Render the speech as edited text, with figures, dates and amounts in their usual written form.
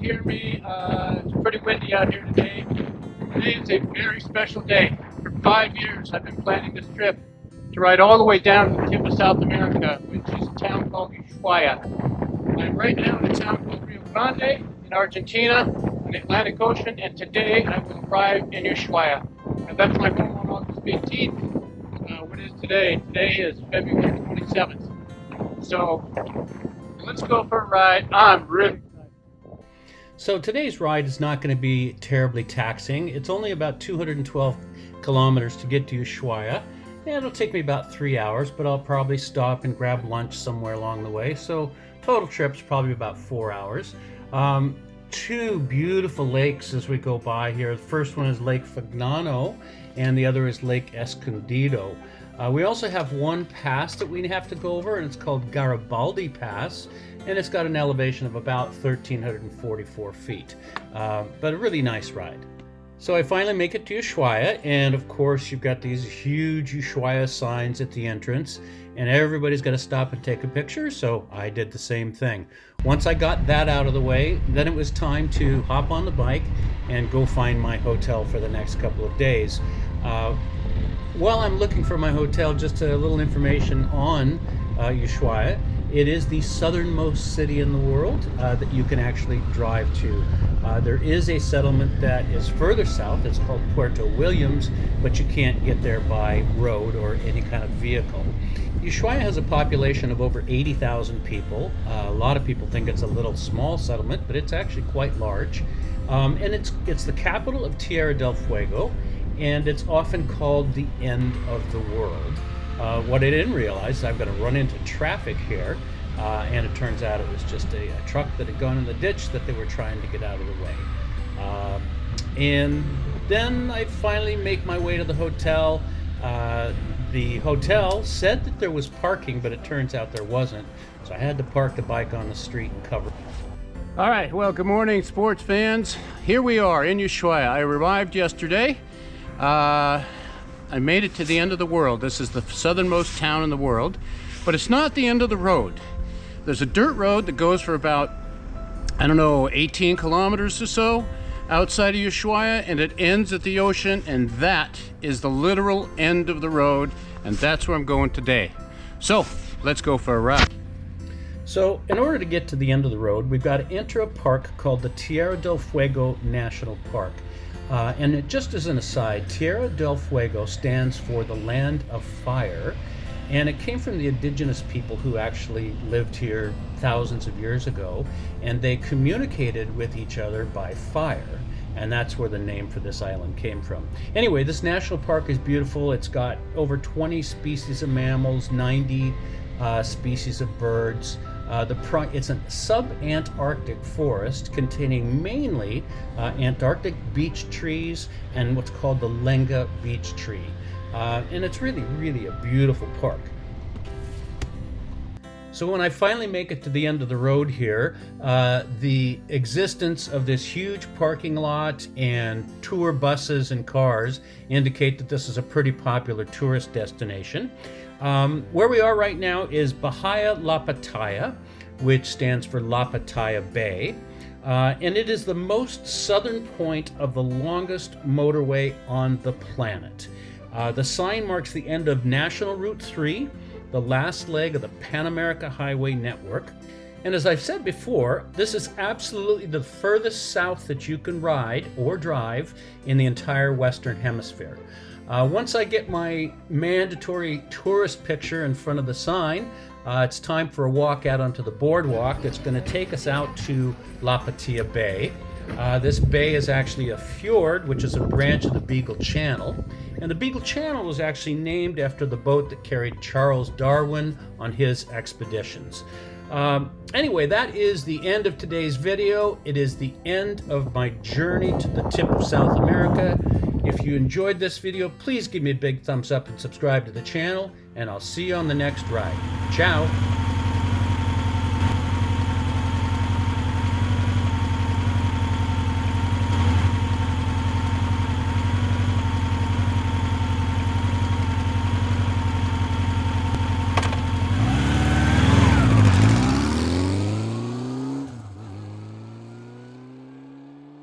hear me. It's pretty windy out here today. Today is a very special day. For 5 years, I've been planning this trip to ride all the way down to the tip of South America, which is a town called Ushuaia. I'm right now in a town called Rio Grande in Argentina, on the Atlantic Ocean, and today I will arrive in Ushuaia. I left my home on August 15th. What is today? Today is February 27th. So let's go for a ride. I'm really excited. So today's ride is not going to be terribly taxing. It's only about 212 kilometers to get to Ushuaia. And it'll take me about 3 hours, but I'll probably stop and grab lunch somewhere along the way. So total trip's probably about 4 hours. Two beautiful lakes as we go by here. The first one is Lake Fagnano, and the other is Lake Escondido. We also have one pass that we have to go over, and it's called Garibaldi Pass, and it's got an elevation of about 1,344 feet. But a really nice ride. So I finally make it to Ushuaia, and of course you've got these huge Ushuaia signs at the entrance, and everybody's got to stop and take a picture, so I did the same thing. Once I got that out of the way, then it was time to hop on the bike and go find my hotel for the next couple of days. While I'm looking for my hotel, just a little information on Ushuaia. It is the southernmost city in the world that you can actually drive to. There is a settlement that is further south. It's called Puerto Williams, but you can't get there by road or any kind of vehicle. Ushuaia has a population of over 80,000 people. A lot of people think it's a little small settlement, but it's actually quite large. And it's the capital of Tierra del Fuego, and it's often called the end of the world. What I didn't realize is I'm going to run into traffic here, and it turns out it was just a truck that had gone in the ditch that they were trying to get out of the way. And then I finally make my way to the hotel. The hotel said that there was parking, but it turns out there wasn't, so I had to park the bike on the street and cover it. All right, well, good morning, sports fans. Here we are in Ushuaia. I arrived yesterday. I made it to the end of the world. This is the southernmost town in the world, but it's not the end of the road. There's a dirt road that goes for about, 18 kilometers or so outside of Ushuaia, and it ends at the ocean, and that is the literal end of the road, and that's where I'm going today. So let's go for a ride. So in order to get to the end of the road, we've got to enter a park called the Tierra del Fuego National Park. And it, just as an aside, Tierra del Fuego stands for the land of fire, and it came from the indigenous people who actually lived here thousands of years ago, and they communicated with each other by fire, and that's where the name for this island came from. Anyway, this national park is beautiful. It's got over 20 species of mammals, 90 species of birds. It's a sub-Antarctic forest containing mainly Antarctic beech trees and what's called the Lenga beech tree. And it's really, really a beautiful park. So when I finally make it to the end of the road here, the existence of this huge parking lot and tour buses and cars indicate that this is a pretty popular tourist destination. Where we are right now is Bahia La Pataya, which stands for La Pataya Bay, and it is the most southern point of the longest motorway on the planet. The sign marks the end of National Route 3, the last leg of the Pan America Highway network. And as I've said before, this is absolutely the furthest south that you can ride or drive in the entire Western Hemisphere. Once I get my mandatory tourist picture in front of the sign, it's time for a walk out onto the boardwalk that's going to take us out to La Pataya Bay. This bay is actually a fjord, which is a branch of the Beagle Channel. And the Beagle Channel was actually named after the boat that carried Charles Darwin on his expeditions. Anyway, that is the end of today's video. It is the end of my journey to the tip of South America. If you enjoyed this video, please give me a big thumbs up and subscribe to the channel, and I'll see you on the next ride. Ciao!